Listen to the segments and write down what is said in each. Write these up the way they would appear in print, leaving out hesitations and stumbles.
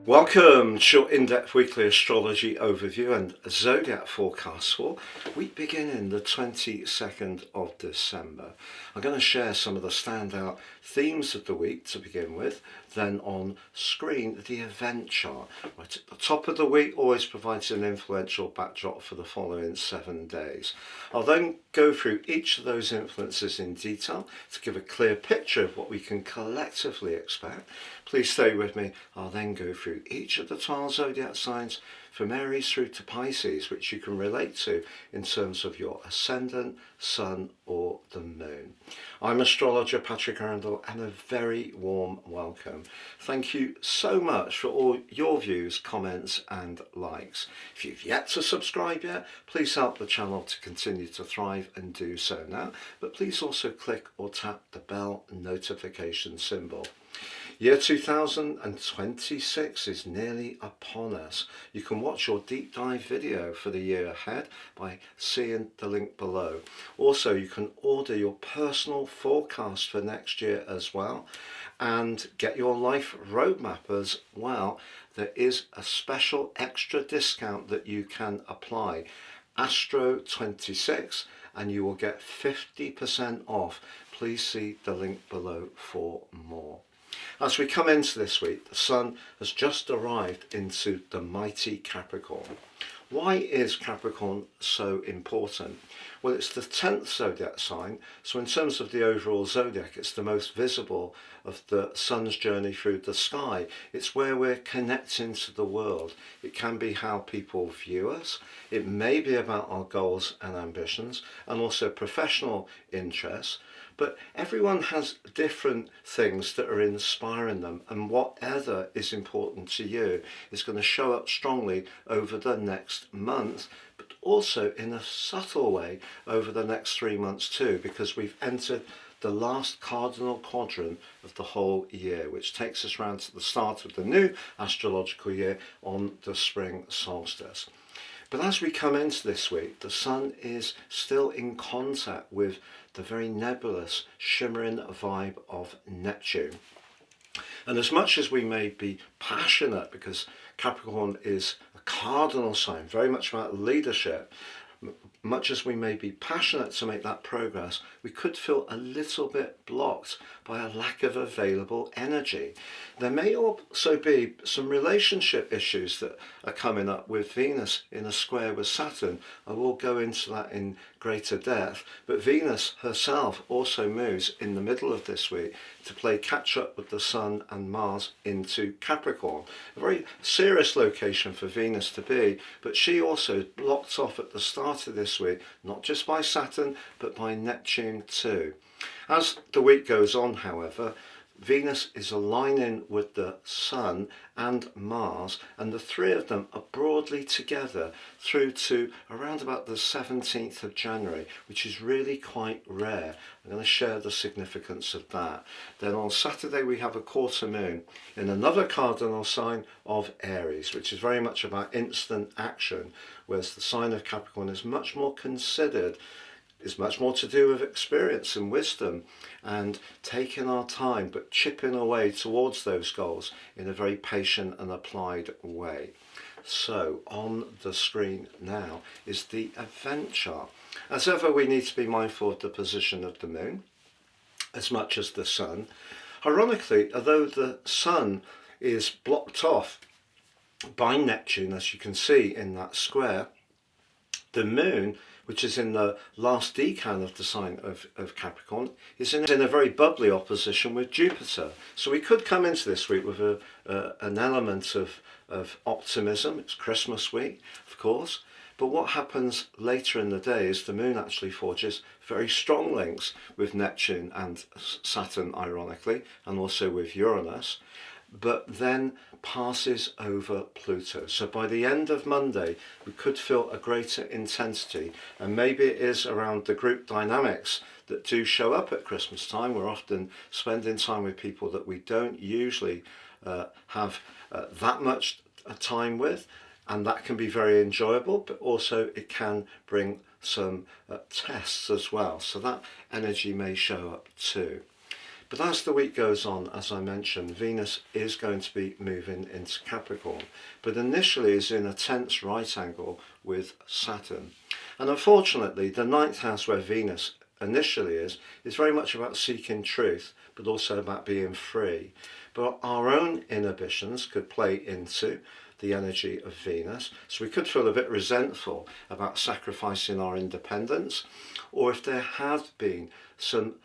Welcome to your in-depth weekly astrology overview and zodiac forecast for week beginning the 22nd of December. I'm going to share some of the standout themes of the week to begin with. Then on screen, the event chart. Right at the top of the week always provides an influential backdrop for the following 7 days. I'll then go through each of those influences in detail to give a clear picture of what we can collectively expect. Please stay with me. I'll then go through each of the 12 zodiac signs from Aries through to Pisces, which you can relate to in terms of your ascendant, sun or the moon. I'm astrologer Patrick Arundell, and a very warm welcome. Thank you so much for all your views, comments and likes. If you've yet to subscribe yet, please help the channel to continue to thrive and do so now. But please also click or tap the bell notification symbol. Year 2026 is nearly upon us. You can watch your deep dive video for the year ahead by seeing the link below. Also, you can order your personal forecast for next year as well and get your life roadmap as well. There is a special extra discount that you can apply. Astro26, and you will get 50% off. Please see the link below for more. As we come into this week, the sun has just arrived into the mighty Capricorn. Why is Capricorn so important? Well, it's the 10th zodiac sign, so in terms of the overall zodiac, it's the most visible of the sun's journey through the sky. It's where we're connecting to the world. It can be how people view us. It may be about our goals and ambitions, and also professional interests. But everyone has different things that are inspiring them, and whatever is important to you is going to show up strongly over the next month, but also in a subtle way over the next 3 months too, because we've entered the last cardinal quadrant of the whole year, which takes us round to the start of the new astrological year on the spring solstice. But as we come into this week, the sun is still in contact with the very nebulous, shimmering vibe of Neptune. And as much as we may be passionate, because Capricorn is a cardinal sign, very much about leadership, much as we may be passionate to make that progress, we could feel a little bit blocked by a lack of available energy. There may also be some relationship issues that are coming up with Venus in a square with Saturn. I will go into that in greater depth, but Venus herself also moves in the middle of this week to play catch up with the Sun and Mars into Capricorn. A very serious location for Venus to be, but she also blocked off at the start of this week, not just by Saturn, but by Neptune too. As the week goes on, however, Venus is aligning with the Sun and Mars, and the three of them are broadly together through to around about the 17th of January, which is really quite rare. I'm going to share the significance of that. Then on Saturday we have a quarter moon in another cardinal sign of Aries, which is very much about instant action, whereas the sign of Capricorn is much more considered. Is much more to do with experience and wisdom and taking our time, but chipping away towards those goals in a very patient and applied way. So on the screen now is the event chart. As ever, we need to be mindful of the position of the moon as much as the sun. Ironically, although the sun is blocked off by Neptune, as you can see in that square, the moon, which is in the last decan of the sign of Capricorn, is in a very bubbly opposition with Jupiter. So we could come into this week with an element of optimism. It's Christmas week, of course. But what happens later in the day is the moon actually forges very strong links with Neptune and Saturn, ironically, and also with Uranus, but then passes over Pluto. So by the end of Monday, we could feel a greater intensity, and maybe it is around the group dynamics that do show up at Christmas time. We're often spending time with people that we don't usually have that much time with, and that can be very enjoyable, but also it can bring some tests as well. So that energy may show up too. But as the week goes on, as I mentioned, Venus is going to be moving into Capricorn, but initially is in a tense right angle with Saturn. And unfortunately, the ninth house where Venus initially is very much about seeking truth, but also about being free. But our own inhibitions could play into the energy of Venus, so we could feel a bit resentful about sacrificing our independence, or if there have been some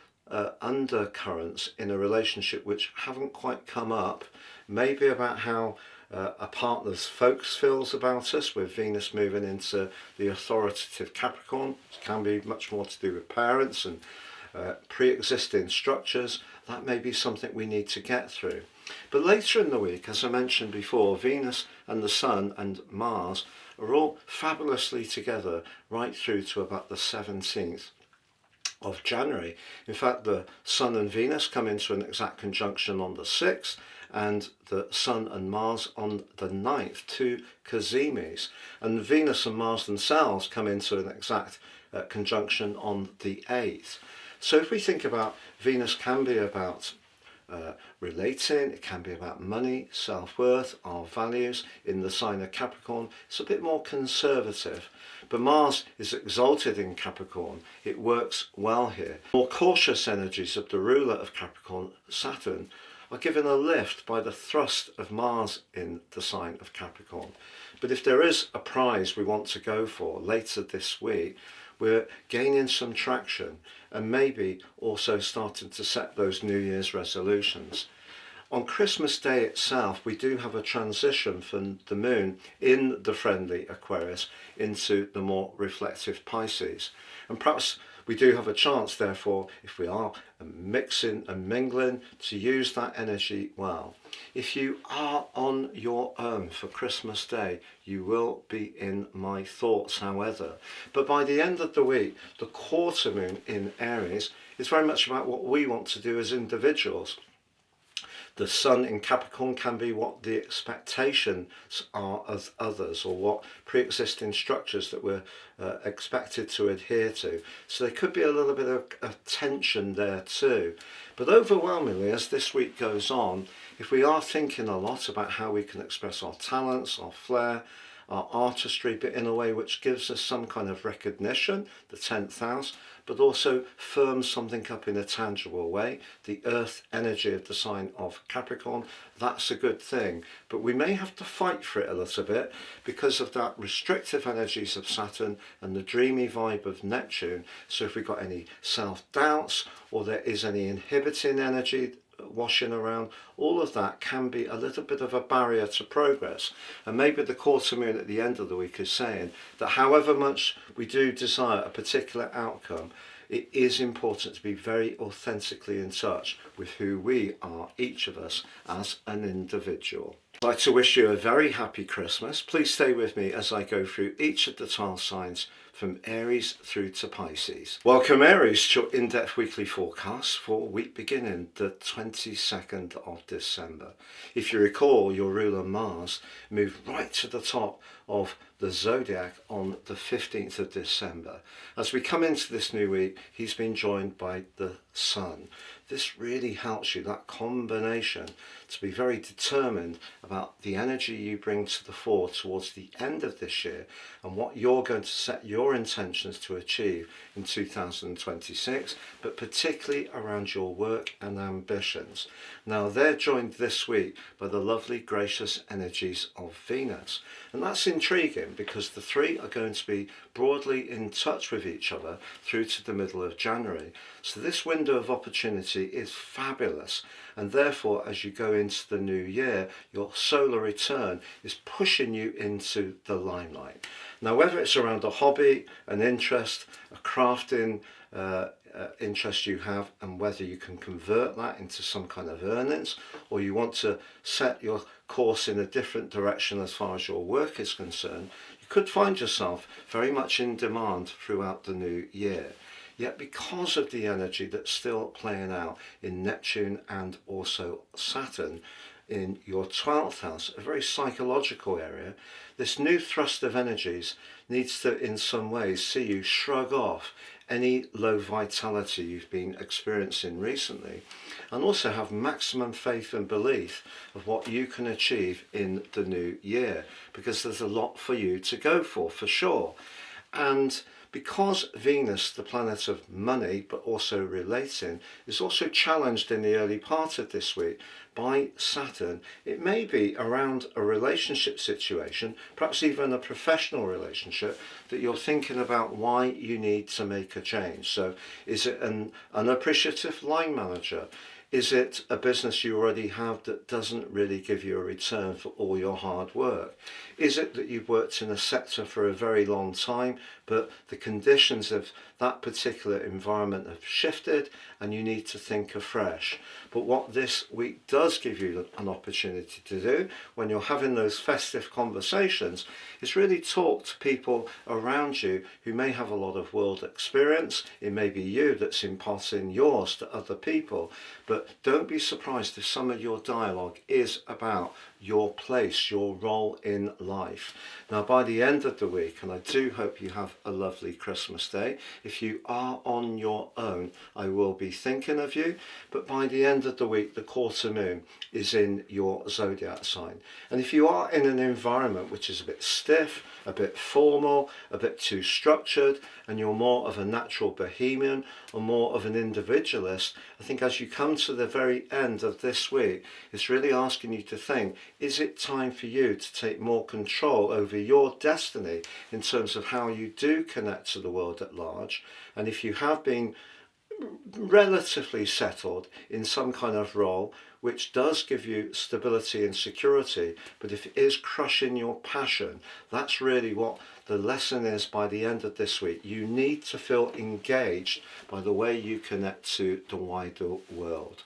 undercurrents in a relationship which haven't quite come up, maybe about how a partner's folks feels about us, with Venus moving into the authoritative Capricorn. It can be much more to do with parents and pre-existing structures. That may be something we need to get through. But later in the week, as I mentioned before, Venus and the Sun and Mars are all fabulously together right through to about the 17th of January. In fact, the Sun and Venus come into an exact conjunction on the 6th, and the Sun and Mars on the 9th, two Cazimis. And Venus and Mars themselves come into an exact conjunction on the 8th. So if we think about Venus, can be about relating, it can be about money, self-worth, our values. In the sign of Capricorn, it's a bit more conservative, but Mars is exalted in Capricorn. It works well here. More cautious energies of the ruler of Capricorn, Saturn, are given a lift by the thrust of Mars in the sign of Capricorn. But if there is a prize we want to go for later this week, we're gaining some traction and maybe also starting to set those New Year's resolutions. On Christmas Day itself, we do have a transition from the moon in the friendly Aquarius into the more reflective Pisces. And perhaps we do have a chance, therefore, if we are mixing and mingling, to use that energy well. If you are on your own for Christmas Day, you will be in my thoughts, however. But by the end of the week, the quarter moon in Aries is very much about what we want to do as individuals. The Sun in Capricorn can be what the expectations are of others, or what pre-existing structures that we're expected to adhere to. So there could be a little bit of tension there too. But overwhelmingly, as this week goes on, if we are thinking a lot about how we can express our talents, our flair, our artistry, but in a way which gives us some kind of recognition, the 10th house, but also firms something up in a tangible way, the earth energy of the sign of Capricorn, that's a good thing. But we may have to fight for it a little bit because of that restrictive energies of Saturn and the dreamy vibe of Neptune. So if we've got any self-doubts, or there is any inhibiting energy washing around, all of that can be a little bit of a barrier to progress. And maybe the quarter moon at the end of the week is saying that however much we do desire a particular outcome, it is important to be very authentically in touch with who we are, each of us, as an individual. I'd like to wish you a very happy Christmas. Please stay with me as I go through each of the 12 signs from Aries through to Pisces. Welcome Aries to your in-depth weekly forecast for week beginning the 22nd of December. If you recall, your ruler Mars moved right to the top of the Zodiac on the 15th of December. As we come into this new week, he's been joined by the Sun. This really helps you, that combination, to be very determined about the energy you bring to the fore towards the end of this year and what you're going to set your intentions to achieve in 2026, but particularly around your work and ambitions. Now, they're joined this week by the lovely, gracious energies of Venus. And that's intriguing because the three are going to be broadly in touch with each other through to the middle of January. So this window of opportunity is fabulous. And therefore, as you go into the new year, your solar return is pushing you into the limelight. Now, whether it's around a hobby, an interest, a crafting interest you have, and whether you can convert that into some kind of earnings, or you want to set your course in a different direction as far as your work is concerned, you could find yourself very much in demand throughout the new year. Yet because of the energy that's still playing out in Neptune and also Saturn in your 12th house, a very psychological area, this new thrust of energies needs to, in some ways, see you shrug off any low vitality you've been experiencing recently, and also have maximum faith and belief of what you can achieve in the new year, because there's a lot for you to go for sure. And because Venus, the planet of money, but also relating, is also challenged in the early part of this week by Saturn, it may be around a relationship situation, perhaps even a professional relationship, that you're thinking about why you need to make a change. So is it an unappreciative line manager? Is it a business you already have that doesn't really give you a return for all your hard work? Is it that you've worked in a sector for a very long time, but the conditions of that particular environment have shifted and you need to think afresh? But what this week does give you an opportunity to do when you're having those festive conversations is really talk to people around you who may have a lot of world experience. It may be you that's imparting yours to other people, but don't be surprised if some of your dialogue is about your place, your role in life. Now, by the end of the week, and I do hope you have a lovely Christmas day, if you are on your own, I will be thinking of you, but by the end of the week, the quarter moon is in your zodiac sign. And if you are in an environment which is a bit stiff, a bit formal, a bit too structured, and you're more of a natural bohemian or more of an individualist, I think as you come to the very end of this week, it's really asking you to think, is it time for you to take more control over your destiny in terms of how you do connect to the world at large? And if you have been relatively settled in some kind of role which does give you stability and security, but if it is crushing your passion, that's really what the lesson is by the end of this week. You need to feel engaged by the way you connect to the wider world.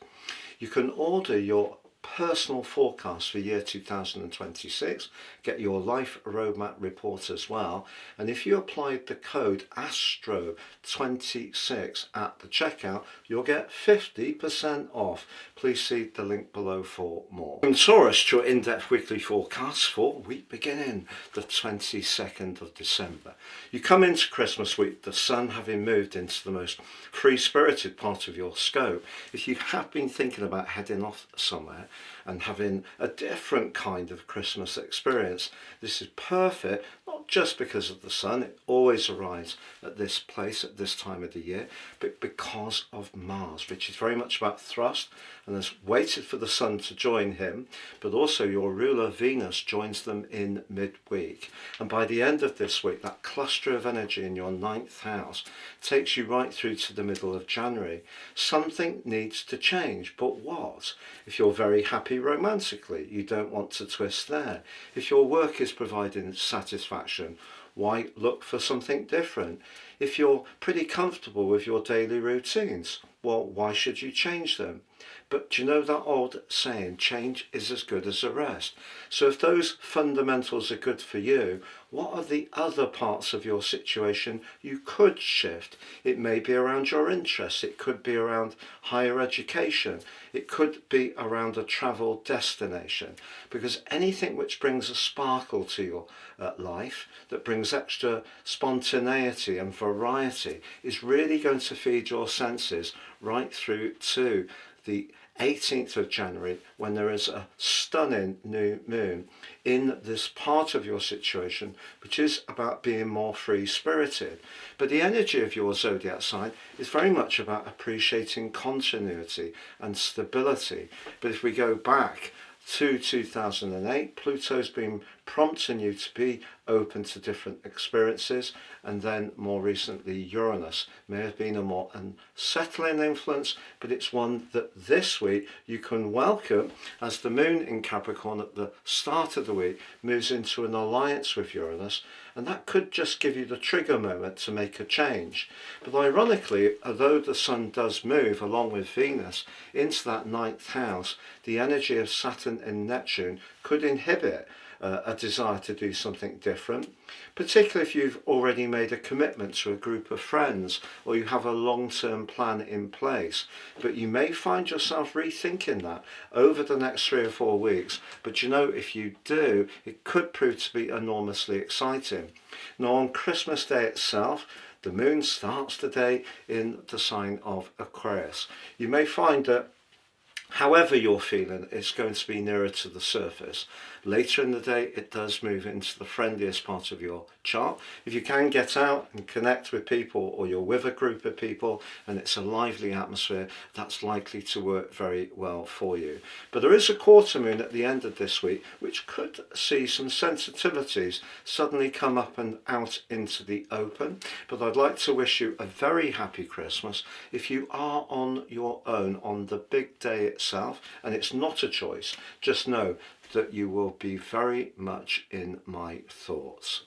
You can order your personal forecast for year 2026, get your life roadmap report as well, and if you applied the code ASTRO26 at the checkout, you'll get 50% off. Please see the link below for more. From Taurus to your in-depth weekly forecast for week beginning the 22nd of December. You come into Christmas week, the sun having moved into the most free-spirited part of your scope. If you have been thinking about heading off somewhere and having a different kind of Christmas experience, this is perfect, not just because of the sun, it always arrives at this place at this time of the year, but because of Mars, which is very much about thrust and has waited for the sun to join him, but also your ruler Venus joins them in midweek. And by the end of this week, that cluster of energy in your 9th house takes you right through to the middle of January. Something needs to change, but what? If you're very happy romantically, you don't want to twist there. If your work is providing satisfaction, why look for something different? If you're pretty comfortable with your daily routines, well, why should you change them? But do you know that old saying, change is as good as a rest? So if those fundamentals are good for you, what are the other parts of your situation you could shift? It may be around your interests, it could be around higher education, it could be around a travel destination, because anything which brings a sparkle to your life, that brings extra spontaneity and variety, is really going to feed your senses right through to the 18th of January, when there is a stunning new moon in this part of your situation, which is about being more free-spirited. But the energy of your zodiac sign is very much about appreciating continuity and stability. But if we go back to 2008, Pluto's been prompting you to be open to different experiences, and then more recently Uranus may have been a more unsettling influence, but it's one that this week you can welcome as the moon in Capricorn at the start of the week moves into an alliance with Uranus, and that could just give you the trigger moment to make a change. But ironically, although the sun does move along with Venus into that 9th house, the energy of Saturn and Neptune could inhibit a desire to do something different, particularly if you've already made a commitment to a group of friends or you have a long-term plan in place. But you may find yourself rethinking that over the next 3 or 4 weeks. But you know, if you do, it could prove to be enormously exciting. Now, on Christmas Day itself, the moon starts the day in the sign of Aquarius. You may find that however you're feeling, it's going to be nearer to the surface. Later in the day, it does move into the friendliest part of your chart. If you can get out and connect with people, or you're with a group of people and it's a lively atmosphere, that's likely to work very well for you. But there is a quarter moon at the end of this week, which could see some sensitivities suddenly come up and out into the open. But I'd like to wish you a very happy Christmas. If you are on your own on the big day itself, and it's not a choice, just know that you will be very much in my thoughts.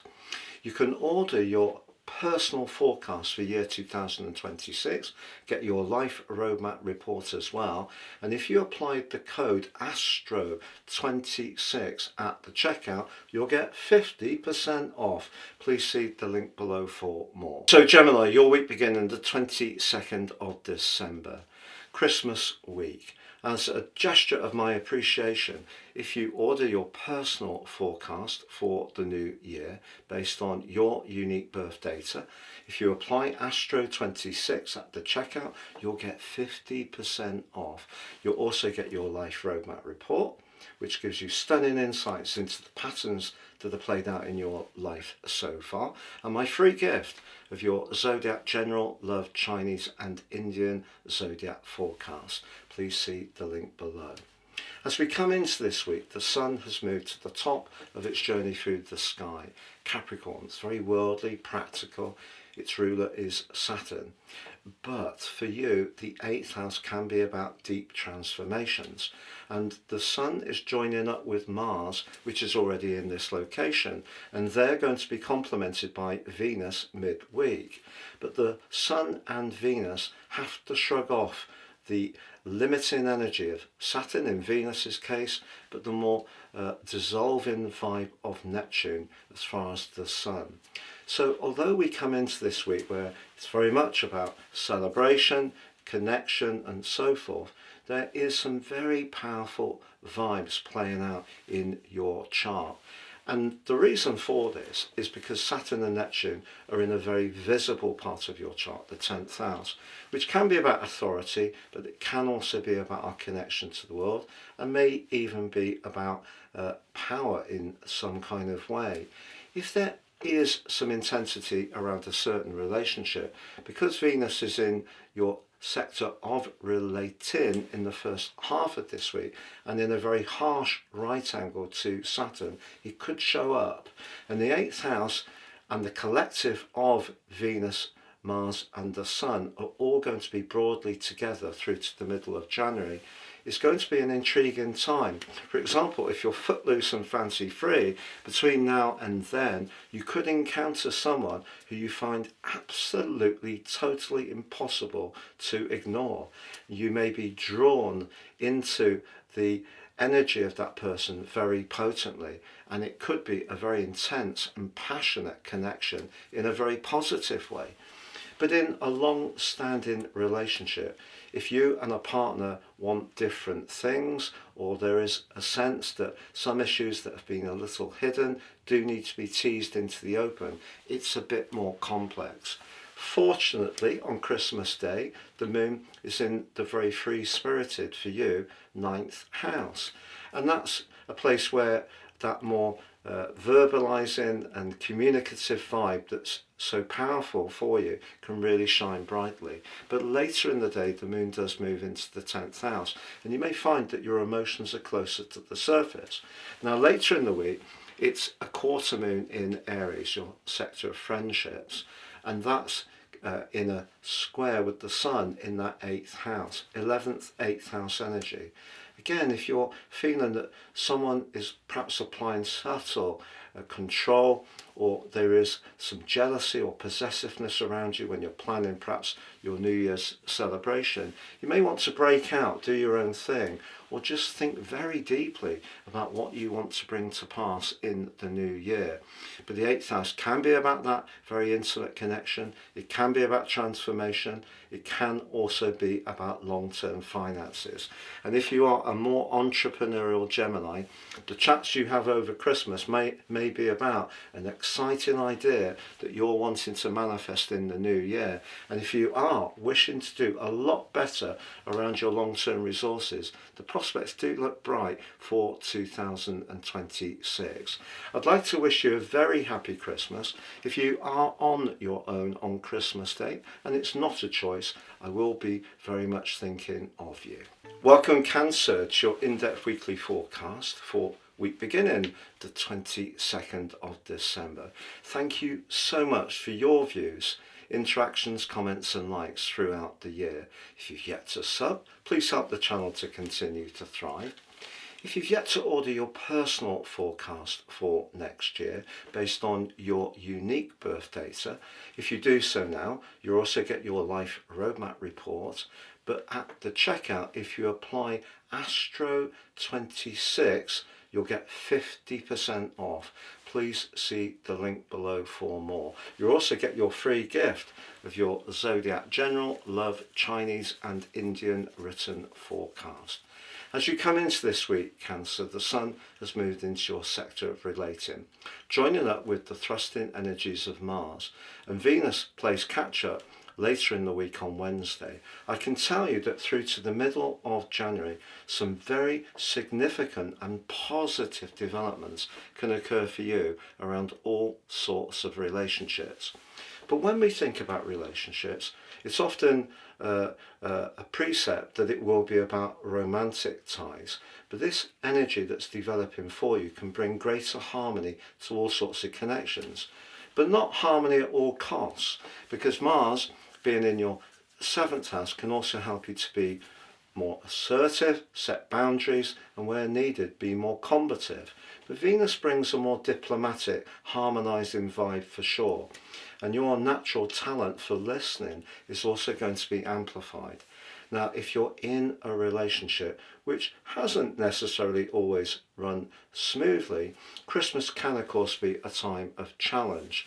You can order your personal forecast for year 2026, get your life roadmap report as well, and if you applied the code ASTRO26 at the checkout, you'll get 50% off. Please see the link below for more. So Gemini, your week beginning the 22nd of December, Christmas week. As a gesture of my appreciation, if you order your personal forecast for the new year based on your unique birth data, if you apply Astro26 at the checkout, you'll get 50% off. You'll also get your life roadmap report, which gives you stunning insights into the patterns that are played out in your life so far, and my free gift of your Zodiac General, Love, Chinese and Indian Zodiac forecast. Please see the link below. As we come into this week, the sun has moved to the top of its journey through the sky. Capricorn, it's very worldly, practical. Its ruler is Saturn. But for you, the 8th house can be about deep transformations. And the sun is joining up with Mars, which is already in this location. And they're going to be complemented by Venus midweek. But the sun and Venus have to shrug off the limiting energy of Saturn in Venus's case, but the more dissolving vibe of Neptune as far as the sun. So although we come into this week where it's very much about celebration, connection and so forth, there is some very powerful vibes playing out in your chart. And the reason for this is because Saturn and Neptune are in a very visible part of your chart, the 10th house, which can be about authority, but it can also be about our connection to the world, and may even be about power in some kind of way. If there is some intensity around a certain relationship, because Venus is in your sector of relating in the first half of this week and in a very harsh right angle to Saturn, it could show up. And the 8th house and the collective of Venus, Mars and the Sun are all going to be broadly together through to the middle of January. It's going to be an intriguing time. For example, if you're footloose and fancy free, between now and then, you could encounter someone who you find absolutely, totally impossible to ignore. You may be drawn into the energy of that person very potently, and it could be a very intense and passionate connection in a very positive way. But in a long-standing relationship, if you and a partner want different things, or there is a sense that some issues that have been a little hidden do need to be teased into the open, it's a bit more complex. Fortunately, on Christmas Day, the moon is in the very free-spirited, for you, 9th house. And that's a place where that more verbalizing and communicative vibe that's so powerful for you can really shine brightly. But later in the day, the moon does move into the 10th house, and you may find that your emotions are closer to the surface. Now, later in the week, it's a quarter moon in Aries, your sector of friendships, and that's in a square with the sun in that 8th house, 11th, 8th house energy. Again, if you're feeling that someone is perhaps applying subtle control, or there is some jealousy or possessiveness around you when you're planning perhaps your New Year's celebration, you may want to break out, do your own thing, or just think very deeply about what you want to bring to pass in the new year. But the 8th house can be about that very intimate connection. It can be about transformation. It can also be about long-term finances. And if you are a more entrepreneurial Gemini, the chats you have over Christmas may be about an exciting idea that you're wanting to manifest in the new year. And if you are wishing to do a lot better around your long-term resources, the prospects do look bright for 2026. I'd like to wish you a very happy Christmas. If you are on your own on Christmas Day and it's not a choice, I will be very much thinking of you. Welcome Cancer to your in-depth weekly forecast for week beginning the 22nd of December. Thank you so much for your views, interactions, comments and likes throughout the year. If you've yet to sub, please help the channel to continue to thrive. If you've yet to order your personal forecast for next year based on your unique birth data, if you do so now, you also get your life roadmap report. But at the checkout, if you apply Astro26, you'll get 50% off. Please see the link below for more. You'll also get your free gift of your Zodiac General, Love, Chinese and Indian written forecast. As you come into this week, Cancer, the Sun has moved into your sector of relating, joining up with the thrusting energies of Mars, and Venus plays catch-up later in the week on Wednesday. I can tell you that through to the middle of January, some very significant and positive developments can occur for you around all sorts of relationships. But when we think about relationships, it's often a precept that it will be about romantic ties. But this energy that's developing for you can bring greater harmony to all sorts of connections. But not harmony at all costs, because Mars, being in your 7th house, can also help you to be more assertive, set boundaries, and where needed, be more combative. But Venus brings a more diplomatic, harmonizing vibe for sure. And your natural talent for listening is also going to be amplified. Now, if you're in a relationship which hasn't necessarily always run smoothly, Christmas can, of course, be a time of challenge.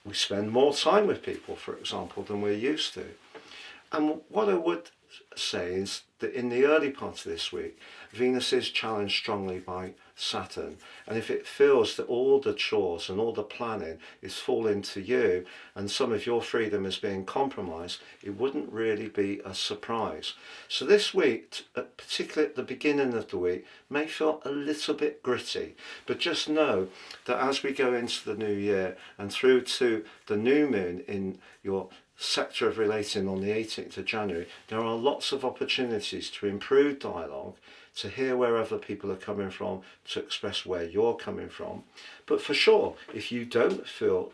We spend more time with people, for example, than we're used to. And what I would say is that in the early part of this week, Venus is challenged strongly by Saturn. And if it feels that all the chores and all the planning is falling to you and some of your freedom is being compromised, it wouldn't really be a surprise. So this week, particularly at the beginning of the week, may feel a little bit gritty. But just know that as we go into the new year and through to the new moon in your sector of relating on the 18th of January, there are lots of opportunities to improve dialogue, to hear where other people are coming from, to express where you're coming from. But for sure, if you don't feel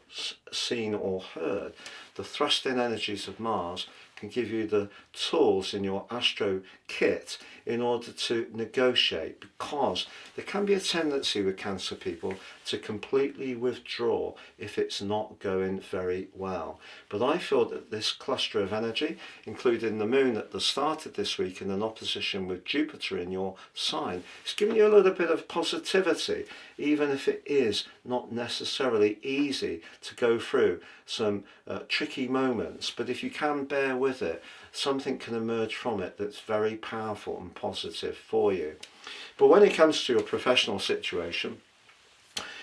seen or heard, the thrusting energies of Mars can give you the tools in your astro kit in order to negotiate, because there can be a tendency with Cancer people to completely withdraw if it's not going very well. But I feel that this cluster of energy, including the moon at the start of this week in an opposition with Jupiter in your sign, is giving you a little bit of positivity, even if it is not necessarily easy to go through some tricky moments. But if you can bear with it, something can emerge from it that's very powerful and positive for you. But when it comes to your professional situation,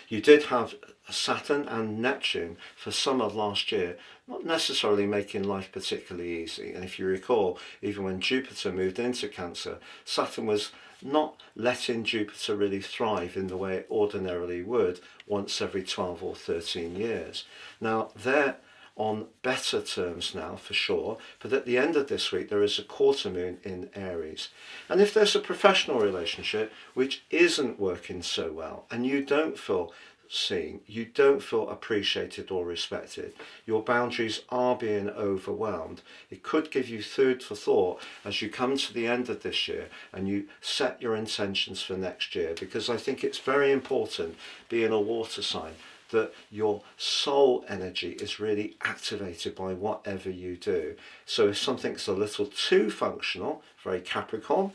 you did have Saturn and Neptune for some of last year, not necessarily making life particularly easy. And if you recall, even when Jupiter moved into Cancer, Saturn was not letting Jupiter really thrive in the way it ordinarily would once every 12 or 13 years. Now, they're on better terms now for sure, but at the end of this week there is a quarter moon in Aries. And if there's a professional relationship which isn't working so well and you don't feel seen, you don't feel appreciated or respected, your boundaries are being overwhelmed, it could give you food for thought as you come to the end of this year and you set your intentions for next year. Because I think it's very important, being a water sign, that your soul energy is really activated by whatever you do. So if something's a little too functional, very Capricorn,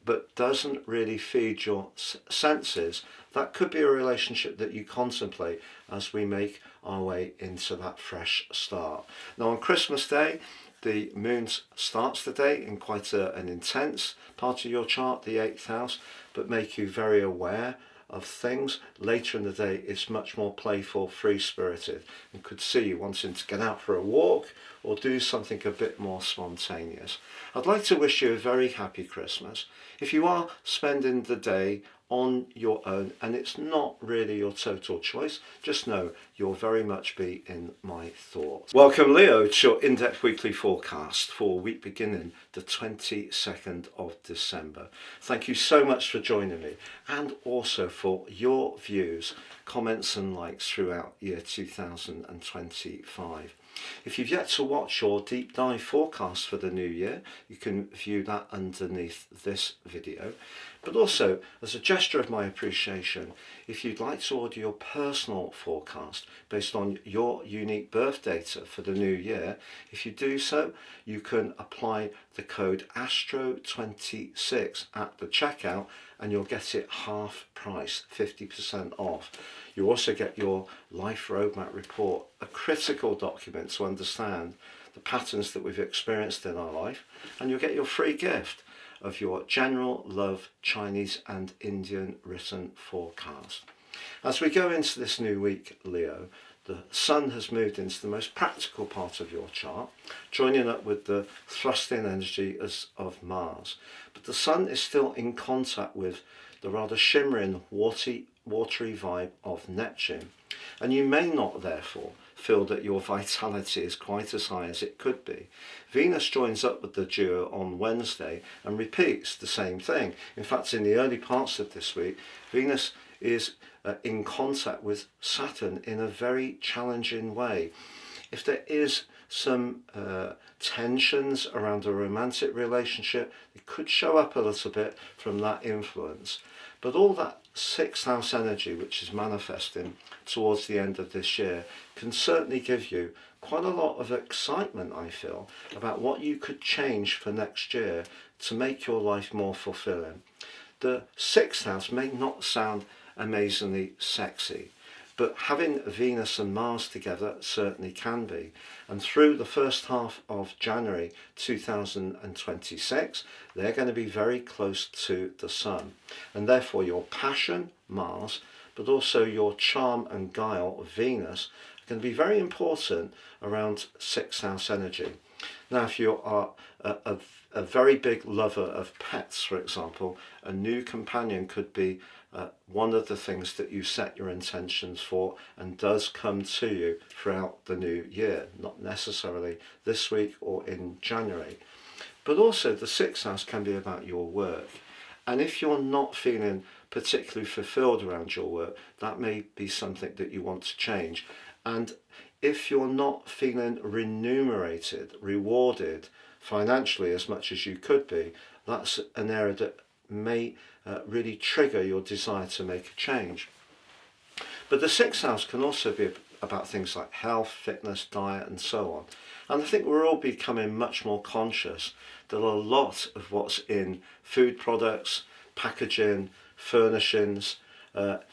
but doesn't really feed your senses, that could be a relationship that you contemplate as we make our way into that fresh start. Now on Christmas Day, the moon starts the day in quite an intense part of your chart, the 8th house, but make you very aware of things. Later in the day, it's much more playful, free-spirited, and could see you wanting to get out for a walk or do something a bit more spontaneous. I'd like to wish you a very happy Christmas. If you are spending the day on your own and it's not really your total choice, just know you'll very much be in my thoughts. Welcome Leo to your in-depth weekly forecast for week beginning the 22nd of December. Thank you so much for joining me, and also for your views, comments and likes throughout year 2025. If you've yet to watch your deep dive forecast for the new year, you can view that underneath this video. But also, as a gesture of my appreciation, if you'd like to order your personal forecast based on your unique birth data for the new year, if you do so, you can apply the code ASTRO26 at the checkout and you'll get it half price, 50% off. You also get your Life Roadmap Report, a critical document to understand the patterns that we've experienced in our life, and you'll get your free gift of your General Love Chinese and Indian written forecast. As we go into this new week, Leo, the Sun has moved into the most practical part of your chart, joining up with the thrusting energy of Mars. But the Sun is still in contact with the rather shimmering, watery vibe of Neptune. And you may not, therefore, feel that your vitality is quite as high as it could be. Venus joins up with the duo on Wednesday and repeats the same thing. In fact, in the early parts of this week, Venus is in contact with Saturn in a very challenging way. If there is some tensions around a romantic relationship, it could show up a little bit from that influence. But all that 6th house energy, which is manifesting towards the end of this year, can certainly give you quite a lot of excitement, I feel, about what you could change for next year to make your life more fulfilling. The 6th house may not sound amazingly sexy, but having Venus and Mars together certainly can be. And through the first half of January 2026, they're going to be very close to the Sun. And therefore your passion, Mars, but also your charm and guile, Venus, are going to be very important around 6th house energy. Now, if you are a very big lover of pets, for example, a new companion could be one of the things that you set your intentions for and does come to you throughout the new year, not necessarily this week or in January. But also the 6th house can be about your work. And if you're not feeling particularly fulfilled around your work, that may be something that you want to change. And if you're not feeling remunerated, rewarded financially as much as you could be, that's an area that may really trigger your desire to make a change. But the 6th house can also be about things like health, fitness, diet and so on. And I think we're all becoming much more conscious that a lot of what's in food products, packaging, furnishings,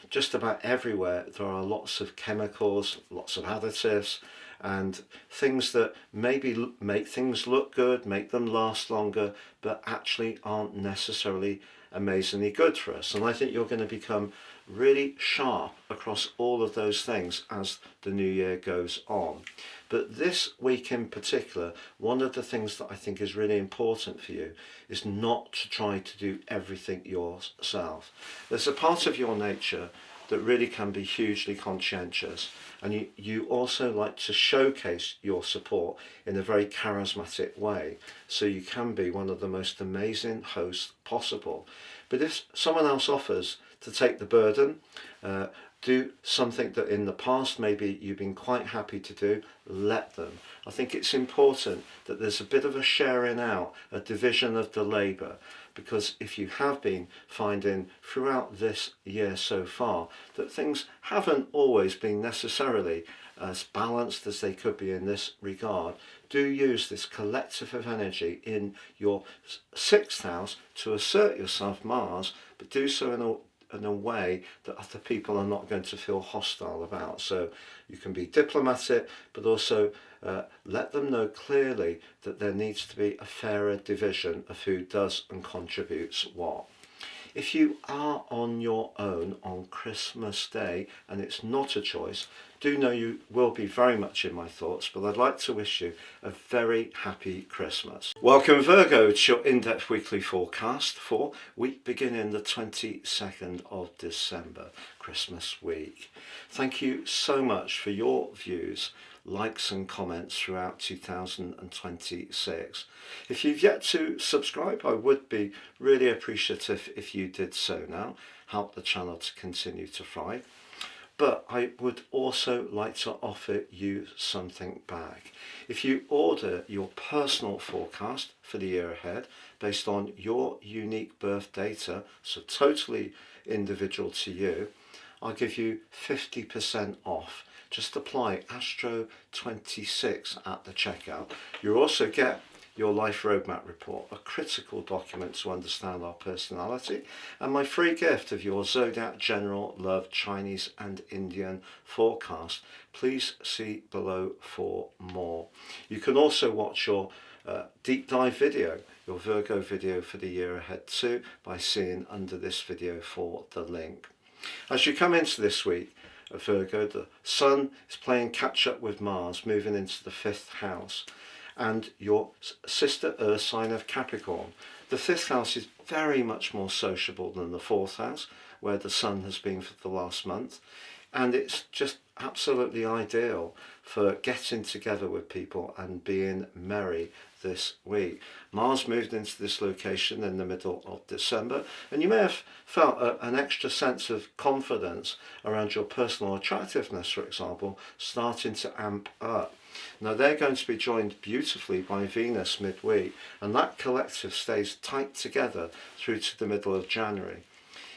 just about everywhere, there are lots of chemicals, lots of additives, and things that maybe make things look good, make them last longer, but actually aren't necessarily amazingly good for us. And I think you're going to become really sharp across all of those things as the new year goes on. But this week in particular, one of the things that I think is really important for you is not to try to do everything yourself. There's a part of your nature that really can be hugely conscientious, and you also like to showcase your support in a very charismatic way, so you can be one of the most amazing hosts possible. But if someone else offers to take the burden, do something that in the past maybe you've been quite happy to do, let them. I think it's important that there's a bit of a sharing out, a division of the labour, because if you have been finding throughout this year so far that things haven't always been necessarily as balanced as they could be in this regard, do use this collective of energy in your 6th house to assert yourself, Mars, but do so in a way that other people are not going to feel hostile about. So you can be diplomatic, but also let them know clearly that there needs to be a fairer division of who does and contributes what. If you are on your own on Christmas Day and it's not a choice, do know you will be very much in my thoughts, but I'd like to wish you a very happy Christmas. Welcome Virgo to your in-depth weekly forecast for week beginning the 22nd of December, Christmas week. Thank you so much for your views, likes and comments throughout 2026. If you've yet to subscribe, I would be really appreciative if you did so now. Help the channel to continue to thrive. But I would also like to offer you something back. If you order your personal forecast for the year ahead based on your unique birth data, so totally individual to you, I'll give you 50% off. Just apply Astro26 at the checkout. You'll also get your Life Roadmap Report, a critical document to understand our personality, and my free gift of your Zodiac General Love Chinese and Indian forecast. Please see below for more. You can also watch your deep dive video, your Virgo video for the year ahead too, by seeing under this video for the link. As you come into this week, Virgo, the Sun is playing catch up with Mars, moving into the 5th house, and your sister Earth sign of Capricorn. The 5th house is very much more sociable than the 4th house, where the Sun has been for the last month, and it's just absolutely ideal for getting together with people and being merry this week. Mars moved into this location in the middle of December, and you may have felt an extra sense of confidence around your personal attractiveness, for example, starting to amp up. Now they're going to be joined beautifully by Venus midweek, and that collective stays tight together through to the middle of January.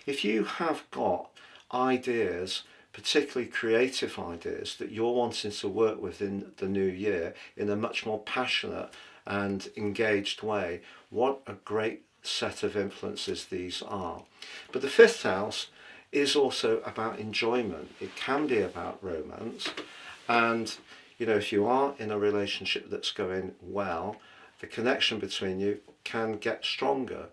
If you have got ideas, particularly creative ideas, that you're wanting to work with in the new year in a much more passionate and engaged way, what a great set of influences these are. But the 5th house is also about enjoyment. It can be about romance, and you know, if you are in a relationship that's going well, the connection between you can get stronger.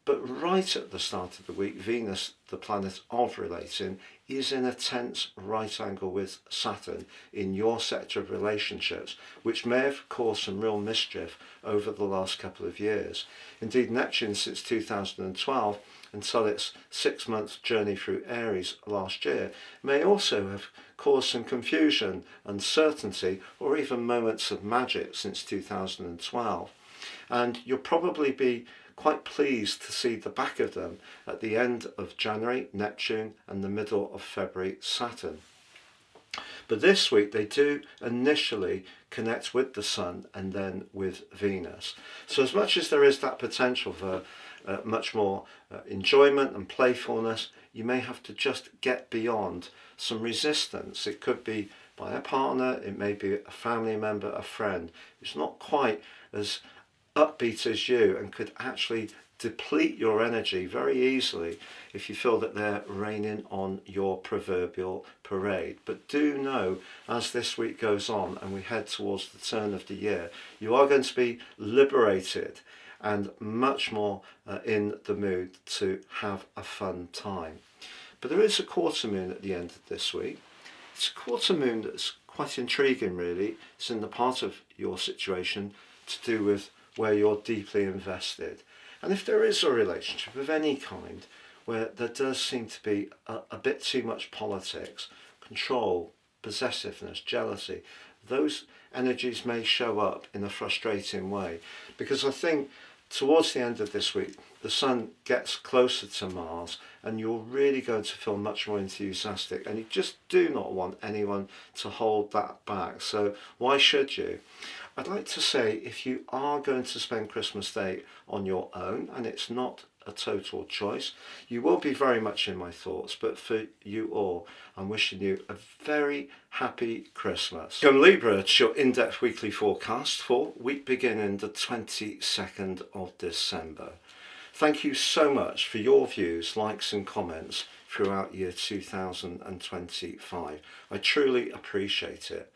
But right at the start of the week, Venus, the planet of relating, is in a tense right angle with Saturn in your sector of relationships, which may have caused some real mischief over the last couple of years. Indeed, Neptune, since 2012, until its 6-month journey through Aries last year, may also have caused some confusion, uncertainty, or even moments of magic since 2012. And you'll probably be quite pleased to see the back of them at the end of January, Neptune, and the middle of February, Saturn. But this week they do initially connect with the Sun and then with Venus. So as much as there is that potential for much more enjoyment and playfulness, you may have to just get beyond some resistance. It could be by a partner, it may be a family member, a friend who's not quite as upbeat as you and could actually deplete your energy very easily if you feel that they're raining on your proverbial parade. But do know, as this week goes on and we head towards the turn of the year, you are going to be liberated and much more in the mood to have a fun time. But there is a quarter moon at the end of this week. It's a quarter moon that's quite intriguing really. It's in the part of your situation to do with where you're deeply invested. And if there is a relationship of any kind where there does seem to be a bit too much politics, control, possessiveness, jealousy, those energies may show up in a frustrating way. Because I think towards the end of this week, the Sun gets closer to Mars and you're really going to feel much more enthusiastic, and you just do not want anyone to hold that back. So why should you? I'd like to say, if you are going to spend Christmas Day on your own, and it's not a total choice, you will be very much in my thoughts, but for you all, I'm wishing you a very happy Christmas. From Libra, it's your in-depth weekly forecast for week beginning the 22nd of December. Thank you so much for your views, likes and comments throughout year 2025. I truly appreciate it.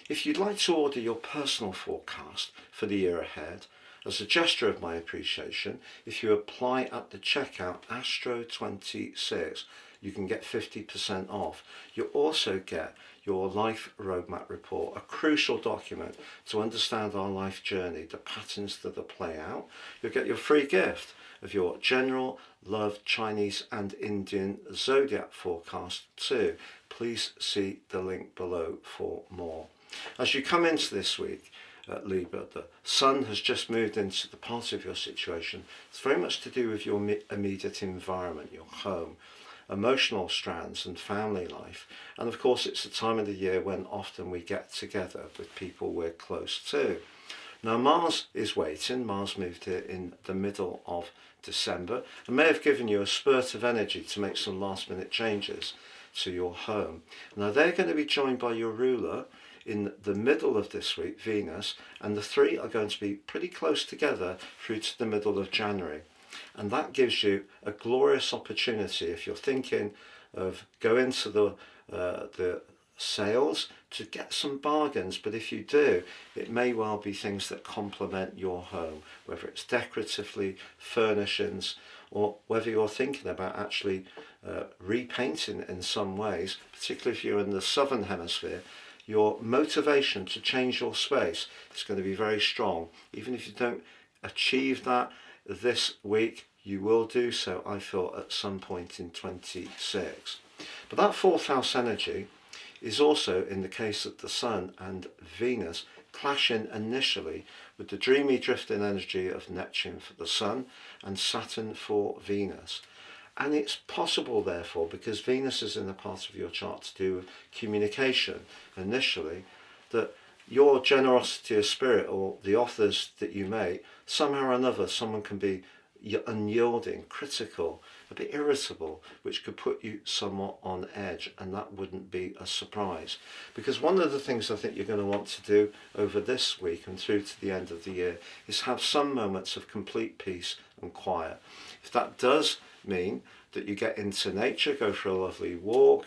If you'd like to order your personal forecast for the year ahead, as a gesture of my appreciation, if you apply at the checkout Astro26, you can get 50% off. You'll also get your Life Roadmap Report, a crucial document to understand our life journey, the patterns that are play out. You'll get your free gift of your general, love, Chinese and Indian Zodiac forecast too. Please see the link below for more. As you come into this week, Libra, the Sun has just moved into the part of your situation. It's very much to do with your immediate environment, your home, emotional strands and family life. And of course, it's the time of the year when often we get together with people we're close to. Now, Mars is waiting. Mars moved here in the middle of December and may have given you a spurt of energy to make some last minute changes to your home. Now, they're going to be joined by your ruler in the middle of this week, Venus, and the three are going to be pretty close together through to the middle of January. And that gives you a glorious opportunity, if you're thinking of going to the sales, to get some bargains. But if you do, it may well be things that complement your home, whether it's decoratively, furnishings, or whether you're thinking about actually repainting in some ways, particularly if you're in the southern hemisphere. Your motivation to change your space is going to be very strong. Even if you don't achieve that this week, you will do so, I feel, at some point in 26. But that fourth house energy is also, in the case of the Sun and Venus, clashing initially with the dreamy drifting energy of Neptune for the Sun and Saturn for Venus. And it's possible, therefore, because Venus is in a part of your chart to do with communication initially, that your generosity of spirit or the offers that you make, somehow or another, someone can be unyielding, critical, a bit irritable, which could put you somewhat on edge, and that wouldn't be a surprise. Because one of the things I think you're going to want to do over this week and through to the end of the year is have some moments of complete peace and quiet. If that does mean that you get into nature, go for a lovely walk,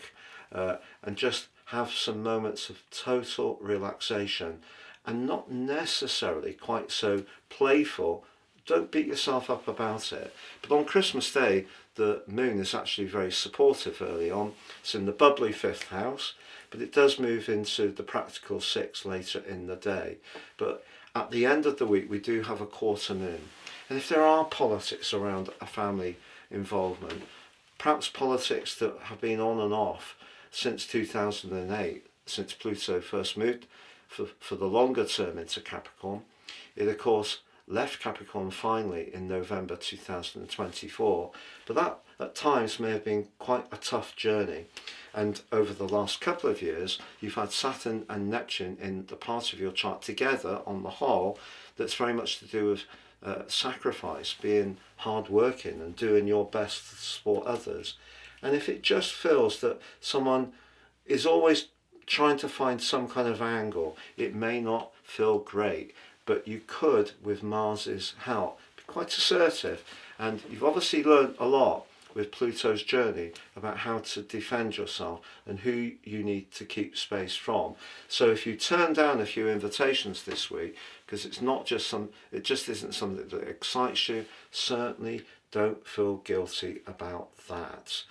and just have some moments of total relaxation, and not necessarily quite so playful. Don't beat yourself up about it. But on Christmas Day, the moon is actually very supportive early on. It's in the bubbly fifth house, but it does move into the practical sixth later in the day. But at the end of the week, we do have a quarter moon. And if there are politics around a family involvement, perhaps politics that have been on and off since 2008, since Pluto first moved for the longer term into Capricorn. It, of course, left Capricorn finally in November 2024, but that at times may have been quite a tough journey. And over the last couple of years, you've had Saturn and Neptune in the part of your chart together on the whole that's very much to do with sacrifice, being hard-working and doing your best to support others. And if it just feels that someone is always trying to find some kind of angle, it may not feel great, but you could, with Mars's help, be quite assertive. And you've obviously learned a lot with Pluto's journey about how to defend yourself and who you need to keep space from. So if you turn down a few invitations this week, because it just isn't something that excites you, certainly don't feel guilty about that.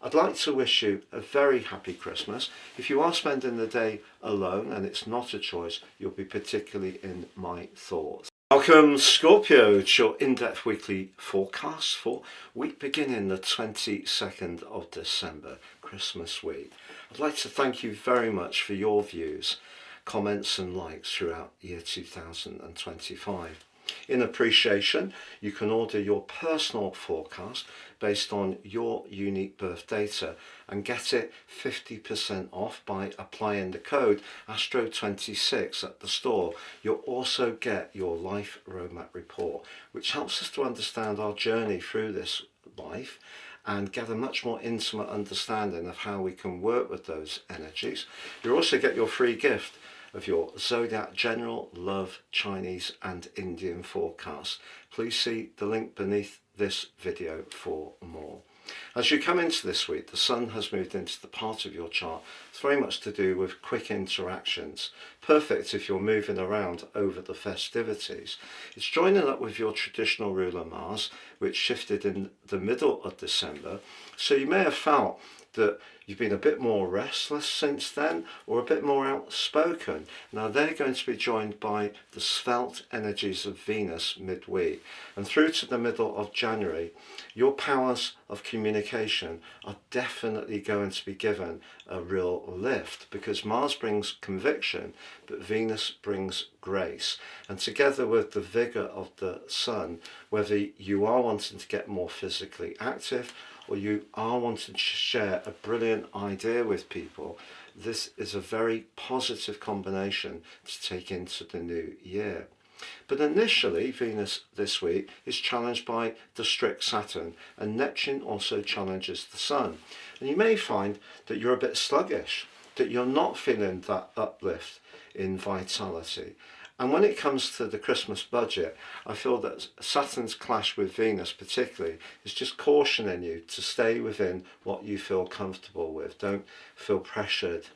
I'd like to wish you a very happy Christmas. If you are spending the day alone and it's not a choice, you'll be particularly in my thoughts. Welcome, Scorpio. It's your in-depth weekly forecast for week beginning the 22nd of December, Christmas week. I'd like to thank you very much for your views, comments and likes throughout year 2025. In appreciation, you can order your personal forecast based on your unique birth data and get it 50% off by applying the code ASTRO26 at the store. You'll also get your life roadmap report, which helps us to understand our journey through this life and get a much more intimate understanding of how we can work with those energies. You'll also get your free gift of your Zodiac General, Love, Chinese and Indian forecast. Please see the link beneath this video for more. As you come into this week, the Sun has moved into the part of your chart. It's very much to do with quick interactions. Perfect if you're moving around over the festivities. It's joining up with your traditional ruler Mars, which shifted in the middle of December. So you may have felt that you've been a bit more restless since then, or a bit more outspoken. Now they're going to be joined by the svelte energies of Venus midweek, and through to the middle of January, your powers of communication are definitely going to be given a real lift, because Mars brings conviction, but Venus brings grace. And together with the vigor of the Sun, whether you are wanting to get more physically active or you are wanting to share a brilliant idea with people, this is a very positive combination to take into the new year. But initially, Venus this week is challenged by the strict Saturn, and Neptune also challenges the Sun. And you may find that you're a bit sluggish, that you're not feeling that uplift in vitality. And when it comes to the Christmas budget, I feel that Saturn's clash with Venus particularly is just cautioning you to stay within what you feel comfortable with. Don't feel pressured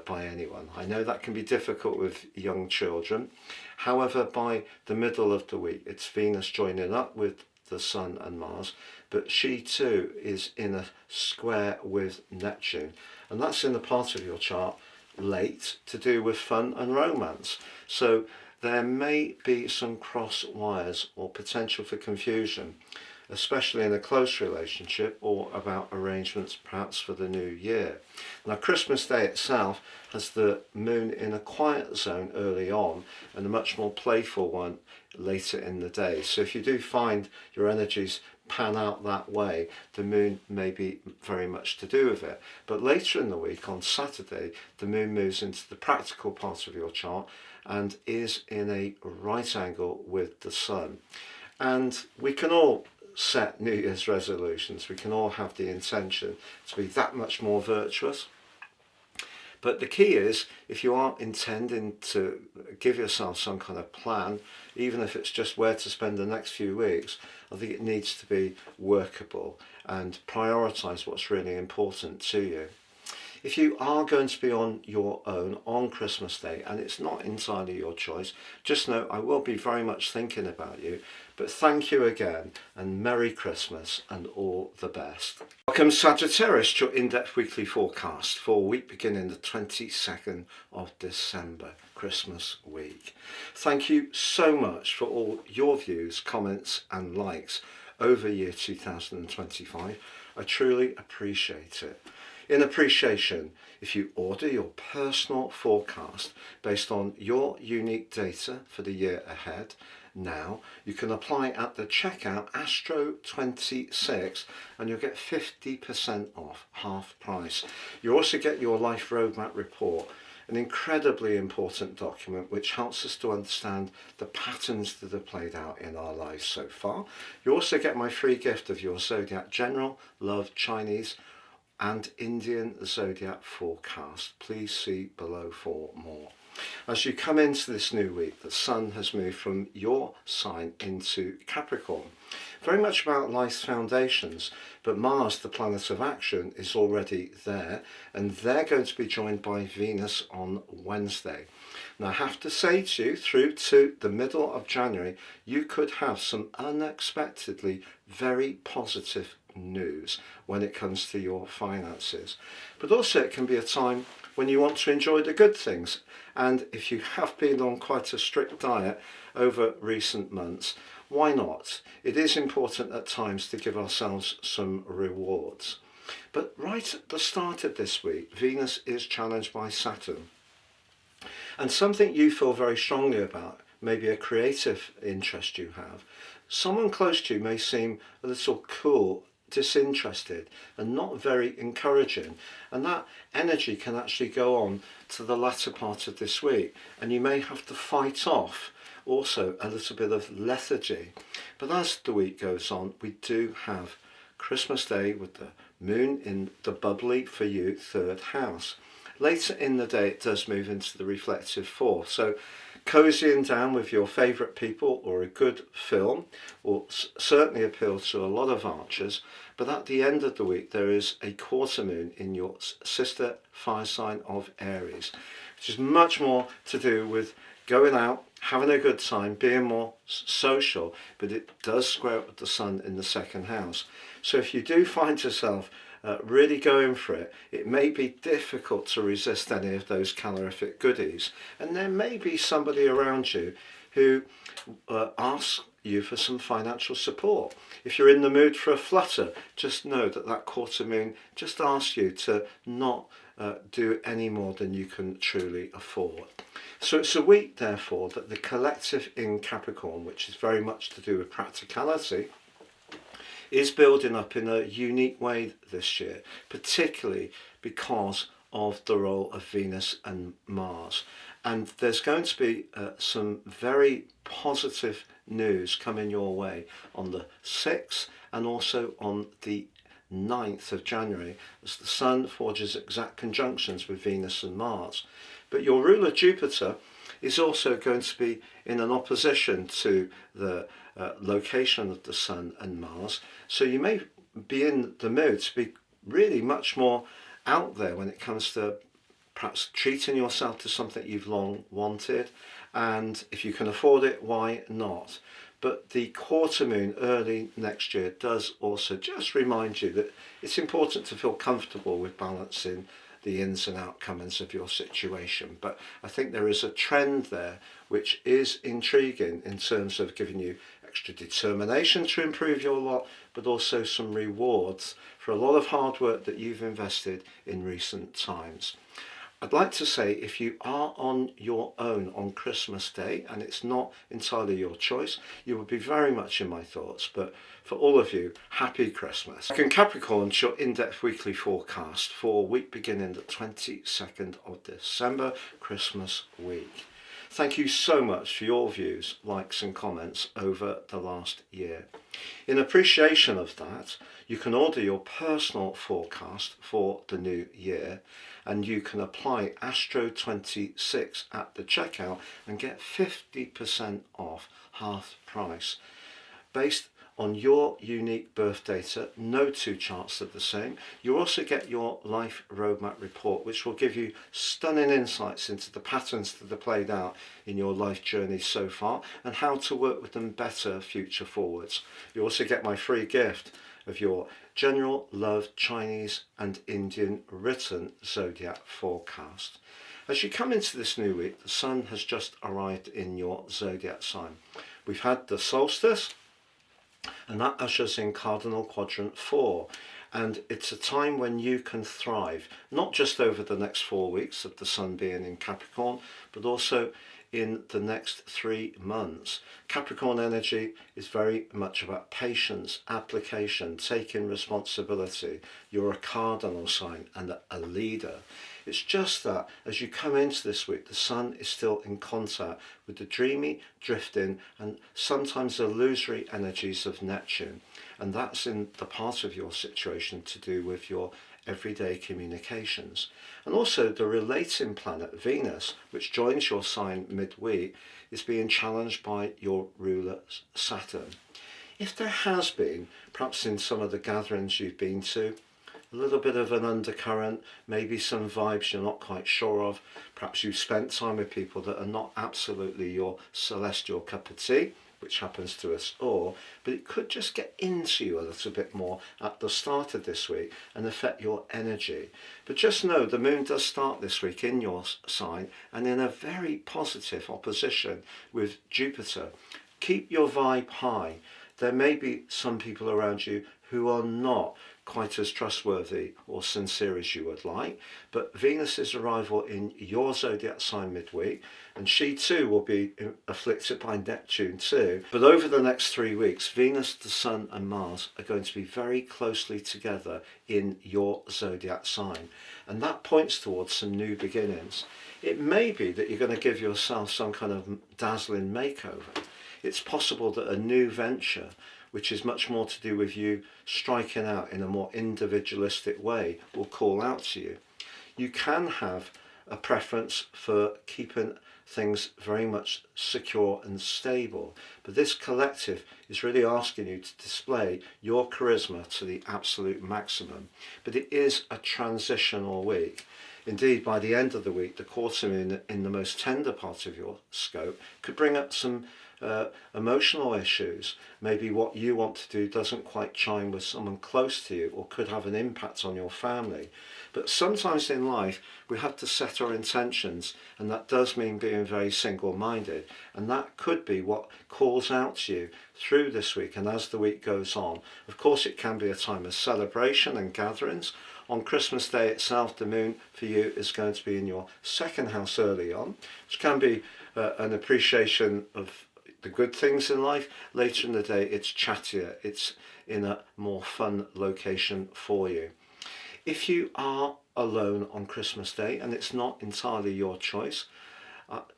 by anyone. I know that can be difficult with young children. However, by the middle of the week, it's Venus joining up with the Sun and Mars, but she too is in a square with Neptune. And that's in the part of your chart late to do with fun and romance. So there may be some cross wires or potential for confusion, especially in a close relationship or about arrangements perhaps for the new year. Now Christmas Day itself has the moon in a quiet zone early on and a much more playful one later in the day. So if you do find your energies pan out that way, the moon may be very much to do with it. But later in the week, on Saturday, the moon moves into the practical part of your chart and is in a right angle with the Sun. And we can all set New Year's resolutions. We can all have the intention to be that much more virtuous. But the key is, if you are intending to give yourself some kind of plan, even if it's just where to spend the next few weeks, I think it needs to be workable and prioritise what's really important to you. If you are going to be on your own on Christmas Day, and it's not entirely your choice, just know I will be very much thinking about you. But thank you again, and Merry Christmas and all the best. Welcome Sagittarius to your in-depth weekly forecast for a week beginning the 22nd of December, Christmas week. Thank you so much for all your views, comments and likes over year 2025. I truly appreciate it. In appreciation, if you order your personal forecast based on your unique data for the year ahead, now you can apply at the checkout ASTRO26 and you'll get 50% off, half price. You also get your life roadmap report, an incredibly important document which helps us to understand the patterns that have played out in our lives so far. You also get my free gift of your Zodiac General, Love, Chinese and Indian Zodiac forecast. Please see below for more. As you come into this new week, the Sun has moved from your sign into Capricorn. Very much about life's foundations, but Mars, the planet of action, is already there, and they're going to be joined by Venus on Wednesday. Now I have to say to you, through to the middle of January, you could have some unexpectedly very positive news when it comes to your finances. But also it can be a time when you want to enjoy the good things. And if you have been on quite a strict diet over recent months, why not? It is important at times to give ourselves some rewards. But right at the start of this week, Venus is challenged by Saturn. And something you feel very strongly about maybe a creative interest you have, someone close to you may seem a little cool, disinterested and not very encouraging, and that energy can actually go on to the latter part of this week, and you may have to fight off also a little bit of lethargy. But as the week goes on, we do have Christmas Day with the moon in the bubbly for you third house. Later in the day it does move into the reflective fourth, so cozying down with your favourite people or a good film will certainly appeal to a lot of archers. But at the end of the week there is a quarter moon in your sister fire sign of Aries, which is much more to do with going out, having a good time, being more social, but it does square up with the sun in the second house. So if you do find yourself really going for it, it may be difficult to resist any of those calorific goodies, and there may be somebody around you who asks you for some financial support. If you're in the mood for a flutter, just know that that quarter moon just asks you to not do any more than you can truly afford. So it's a week, therefore, that the collective in Capricorn, which is very much to do with practicality, is building up in a unique way this year, particularly because of the role of Venus and Mars. And there's going to be some very positive news coming your way on the 6th and also on the 9th of January, as the Sun forges exact conjunctions with Venus and Mars. But your ruler Jupiter is also going to be in an opposition to the location of the Sun and Mars, so you may be in the mood to be really much more out there when it comes to perhaps treating yourself to something you've long wanted, and if you can afford it, why not? But the quarter moon early next year does also just remind you that it's important to feel comfortable with balancing the ins and outcomes of your situation. But I think there is a trend there which is intriguing in terms of giving you extra determination to improve your lot, but also some rewards for a lot of hard work that you've invested in recent times. I'd like to say, if you are on your own on Christmas Day and it's not entirely your choice, you will be very much in my thoughts. But for all of you, happy Christmas. In Capricorn, your in-depth weekly forecast for week beginning the 22nd of December, Christmas week. Thank you so much for your views, likes and comments over the last year. In appreciation of that, you can order your personal forecast for the new year, and you can apply Astro 26 at the checkout and get 50% off, half price. Based on your unique birth data, no two charts are the same. You also get your life roadmap report, which will give you stunning insights into the patterns that are played out in your life journey so far and how to work with them better future forwards. You also get my free gift of your General Love Chinese and Indian written zodiac forecast. As you come into this new week, the Sun has just arrived in your zodiac sign. We've had the solstice, and that ushers in cardinal quadrant 4, and it's a time when you can thrive, not just over the next 4 weeks of the Sun being in Capricorn, but also in the next 3 months. Capricorn energy is very much about patience, application, taking responsibility. You're a cardinal sign and a leader. It's just that as you come into this week, the Sun is still in contact with the dreamy, drifting and sometimes illusory energies of Neptune, and that's in the part of your situation to do with your everyday communications. And also the relating planet Venus, which joins your sign midweek, is being challenged by your ruler Saturn. If there has been, perhaps in some of the gatherings you've been to, a little bit of an undercurrent, maybe some vibes you're not quite sure of, perhaps you've spent time with people that are not absolutely your celestial cup of tea, which happens to us all, but it could just get into you a little bit more at the start of this week and affect your energy. But just know the moon does start this week in your sign and in a very positive opposition with Jupiter. Keep your vibe high. There may be some people around you who are not quite as trustworthy or sincere as you would like. But Venus's arrival in your zodiac sign midweek, and she too will be afflicted by Neptune too. But over the next 3 weeks, Venus, the Sun and Mars are going to be very closely together in your zodiac sign. And that points towards some new beginnings. It may be that you're going to give yourself some kind of dazzling makeover. It's possible that a new venture, which is much more to do with you striking out in a more individualistic way, will call out to you. You can have a preference for keeping things very much secure and stable, but this collective is really asking you to display your charisma to the absolute maximum. But it is a transitional week. Indeed, by the end of the week, the quarter moon in the most tender part of your scope could bring up some emotional issues. Maybe what you want to do doesn't quite chime with someone close to you, or could have an impact on your family. But sometimes in life we have to set our intentions, and that does mean being very single-minded, and that could be what calls out to you through this week and as the week goes on. Of course, it can be a time of celebration and gatherings. On Christmas Day itself, the moon for you is going to be in your second house early on, which can be an appreciation of the good things in life. Later in the day, it's chattier, it's in a more fun location for you. If you are alone on Christmas Day and it's not entirely your choice,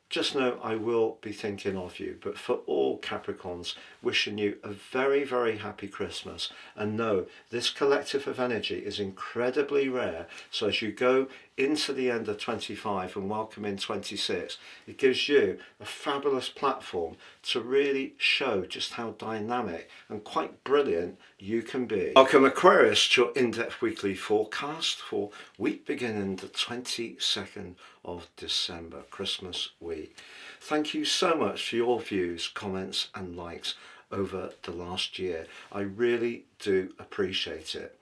just know I will be thinking of you. But for all Capricorns, wishing you a very, very happy Christmas. And know this collective of energy is incredibly rare. So as you go into the end of 25 and welcome in 26, it gives you a fabulous platform to really show just how dynamic and quite brilliant you can be. Welcome Aquarius to your in-depth weekly forecast for week beginning the 22nd of December, Christmas week. Thank you so much for your views, comments and likes over the last year. I really do appreciate it.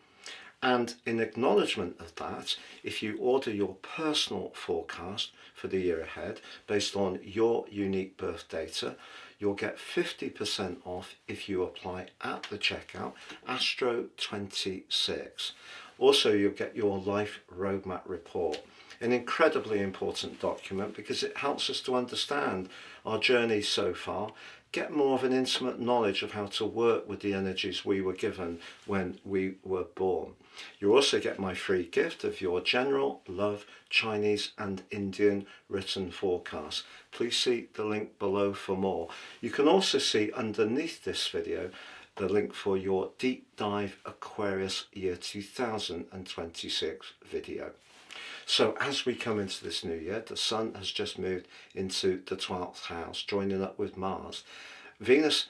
And in acknowledgement of that, if you order your personal forecast for the year ahead based on your unique birth data, you'll get 50% off if you apply at the checkout, Astro26. Also, you'll get your life roadmap report, an incredibly important document because it helps us to understand our journey so far, get more of an intimate knowledge of how to work with the energies we were given when we were born. You also get my free gift of your general love Chinese and Indian written forecast. Please see the link below for more. You can also see underneath this video the link for your deep dive Aquarius year 2026 video. So as we come into this new year, the Sun has just moved into the 12th house, joining up with Mars. Venus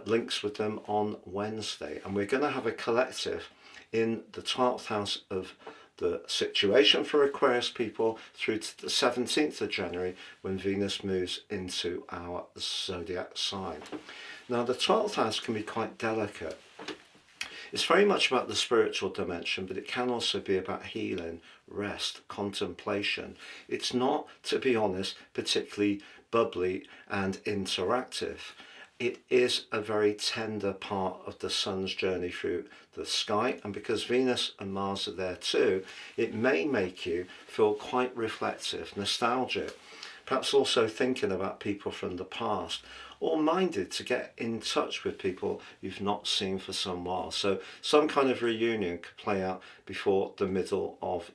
links with them on Wednesday, and we're going to have a collective in the 12th house of the situation for Aquarius people through to the 17th of January when Venus moves into our zodiac sign. Now the 12th house can be quite delicate. It's very much about the spiritual dimension, but it can also be about healing, rest, contemplation. It's not, to be honest, particularly bubbly and interactive. It is a very tender part of the Sun's journey through the sky, and because Venus and Mars are there too, it may make you feel quite reflective, nostalgic, perhaps also thinking about people from the past, or minded to get in touch with people you've not seen for some while. So some kind of reunion could play out before the middle of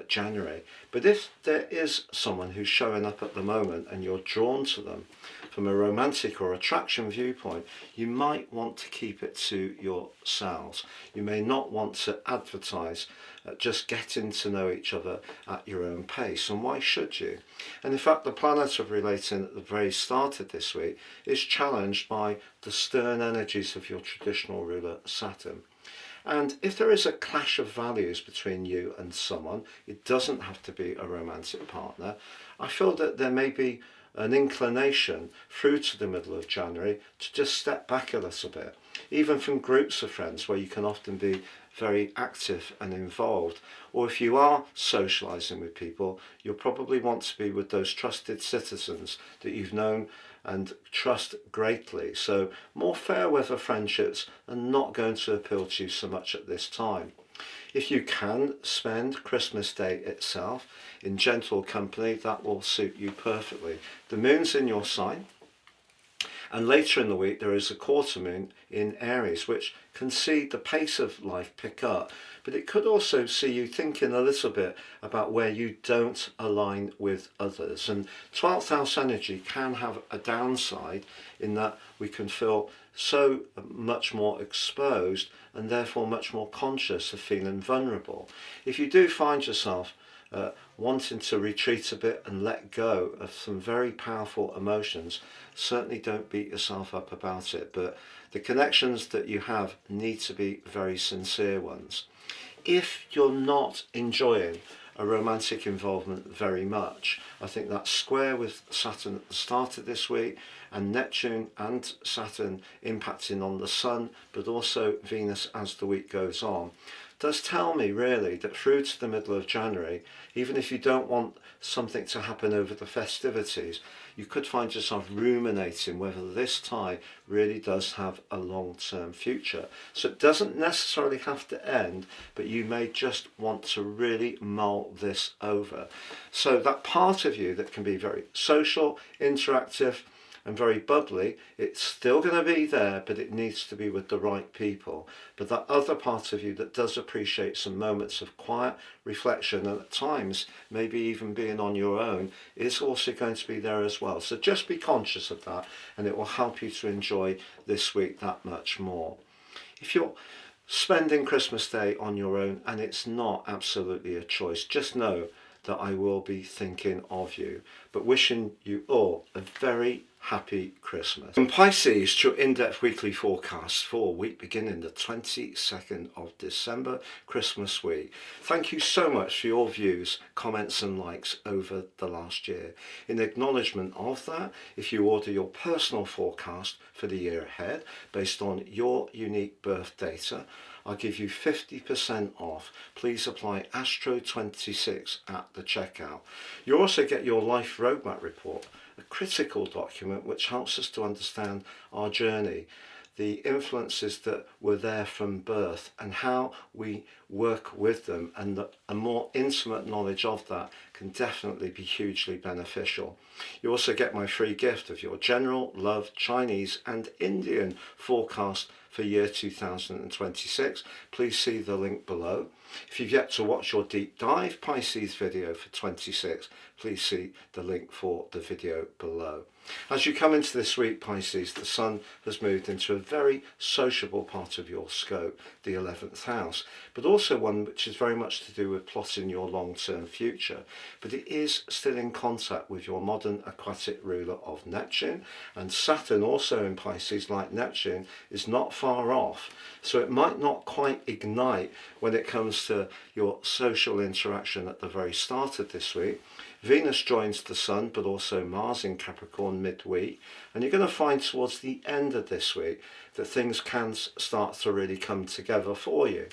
January. But if there is someone who's showing up at the moment and you're drawn to them from a romantic or attraction viewpoint, you might want to keep it to yourselves. You may not want to advertise, just getting to know each other at your own pace. And why should you? And in fact, the planet of relating at the very start of this week is challenged by the stern energies of your traditional ruler, Saturn. And if there is a clash of values between you and someone, it doesn't have to be a romantic partner. I feel that there may be an inclination through to the middle of January to just step back a little bit, even from groups of friends where you can often be very active and involved. Or if you are socialising with people, you'll probably want to be with those trusted citizens that you've known and trust greatly. So more fair weather friendships are not going to appeal to you so much at this time. If you can spend Christmas Day itself in gentle company, that will suit you perfectly. The moon's in your sign, and later in the week there is a quarter moon in Aries, which can see the pace of life pick up, but it could also see you thinking a little bit about where you don't align with others. And 12th house energy can have a downside in that we can feel so much more exposed and therefore much more conscious of feeling vulnerable. If you do find yourself wanting to retreat a bit and let go of some very powerful emotions, certainly don't beat yourself up about it, but the connections that you have need to be very sincere ones. If you're not enjoying a romantic involvement very much, I think that square with Saturn at the start of this week, and Neptune and Saturn impacting on the Sun, but also Venus as the week goes on, does tell me really that through to the middle of January, even if you don't want something to happen over the festivities, you could find yourself ruminating whether this tie really does have a long-term future. So it doesn't necessarily have to end, but you may just want to really mull this over. So that part of you that can be very social, interactive, and very bubbly, it's still going to be there, but it needs to be with the right people. But that other part of you that does appreciate some moments of quiet reflection, and at times maybe even being on your own, is also going to be there as well. So just be conscious of that, and it will help you to enjoy this week that much more. If you're spending Christmas Day on your own and it's not absolutely a choice, just know that I will be thinking of you, but wishing you all a very happy Christmas. And Pisces, your in-depth weekly forecast for week beginning the 22nd of December, Christmas week. Thank you so much for your views, comments and likes over the last year. In acknowledgement of that, if you order your personal forecast for the year ahead based on your unique birth data, I'll give you 50% off. Please apply Astro26 at the checkout. You'll also get your life roadmap report, a critical document which helps us to understand our journey, the influences that were there from birth and how we work with them, and a more intimate knowledge of that can definitely be hugely beneficial. You also get my free gift of your general, love, Chinese and Indian forecast for year 2026. Please see the link below. If you've yet to watch your deep dive Pisces video for 26, please see the link for the video below. As you come into this week, Pisces, the Sun has moved into a very sociable part of your scope, the 11th house, but also one which is very much to do with plotting your long-term future. But it is still in contact with your modern aquatic ruler of Neptune, and Saturn, also in Pisces like Neptune, is not far off. So it might not quite ignite when it comes to your social interaction at the very start of this week. Venus joins the Sun, but also Mars in Capricorn midweek, and you're going to find towards the end of this week that things can start to really come together for you.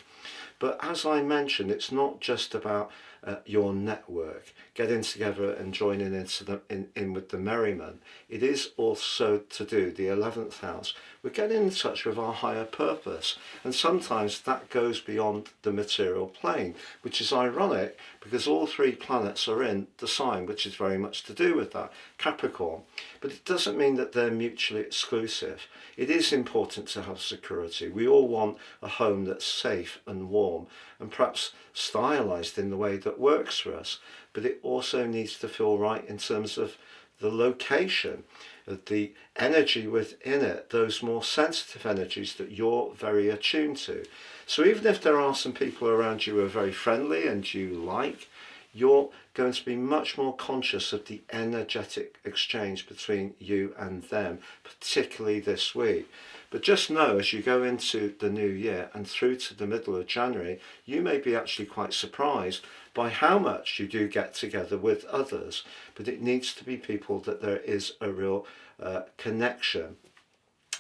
But as I mentioned, it's not just about your network, getting together and joining in with the merriment. It is also to do, the 11th house, we're getting in touch with our higher purpose, and sometimes that goes beyond the material plane, which is ironic because all three planets are in the sign which is very much to do with that, Capricorn. But it doesn't mean that they're mutually exclusive. It is important to have security. We all want a home that's safe and warm and perhaps stylized in the way that works for us, but it also needs to feel right in terms of the location, of the energy within it, those more sensitive energies that you're very attuned to. So even if there are some people around you who are very friendly and you like, you're going to be much more conscious of the energetic exchange between you and them, particularly this week. But just know, as you go into the new year and through to the middle of January, you may be actually quite surprised by how much you do get together with others. But it needs to be people that there is a real connection.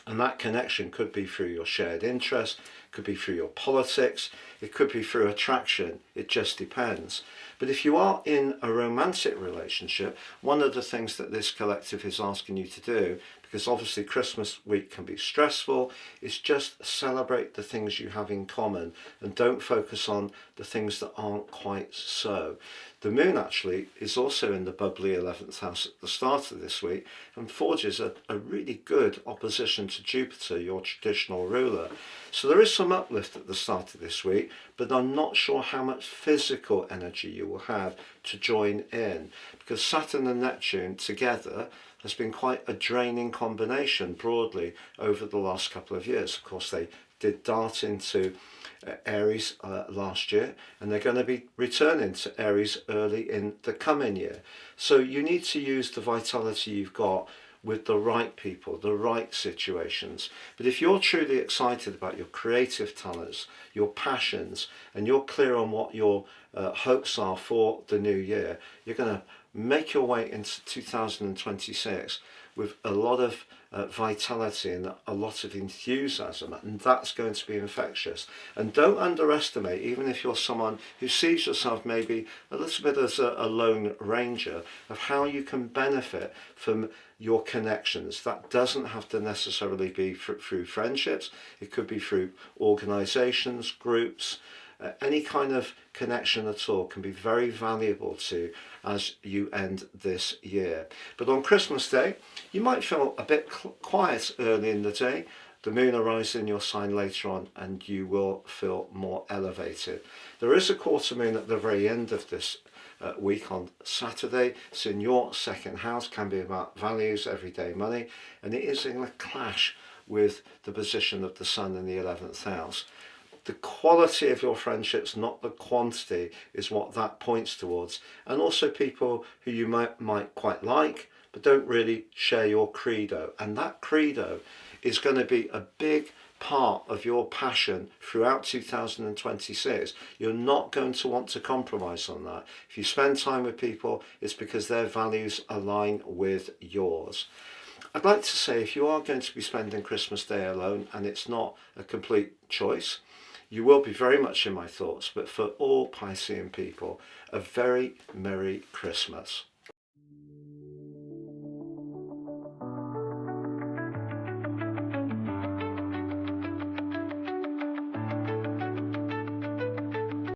And that connection could be through your shared interest, could be through your politics, it could be through attraction, it just depends. But if you are in a romantic relationship, one of the things that this collective is asking you to do, because obviously Christmas week can be stressful, is just celebrate the things you have in common and don't focus on the things that aren't quite so. The moon actually is also in the bubbly 11th house at the start of this week and forges a really good opposition to Jupiter, your traditional ruler. So there is some uplift at the start of this week, but I'm not sure how much physical energy you will have to join in, because Saturn and Neptune together has been quite a draining combination broadly over the last couple of years. Of course, they did dart into Aries last year, and they're going to be returning to Aries early in the coming year. So you need to use the vitality you've got with the right people, the right situations. But if you're truly excited about your creative talents, your passions, and you're clear on what your hopes are for the new year, you're going to make your way into 2026 with a lot of vitality and a lot of enthusiasm, and that's going to be infectious. And don't underestimate, even if you're someone who sees yourself maybe a little bit as a lone ranger, of how you can benefit from your connections. That doesn't have to necessarily be through friendships. It could be through organizations, groups. Any kind of connection at all can be very valuable to you as you end this year. But on Christmas Day, you might feel a bit quiet early in the day. The moon arrives in your sign later on and you will feel more elevated. There is a quarter moon at the very end of this week on Saturday. It's in your second house, can be about values, everyday money, and it is in a clash with the position of the sun in the 11th house. The quality of your friendships, not the quantity, is what that points towards. And also people who you might quite like, but don't really share your credo. And that credo is going to be a big part of your passion throughout 2026. You're not going to want to compromise on that. If you spend time with people, it's because their values align with yours. I'd like to say, if you are going to be spending Christmas Day alone, and it's not a complete choice, you will be very much in my thoughts. But for all Piscean people, a very Merry Christmas.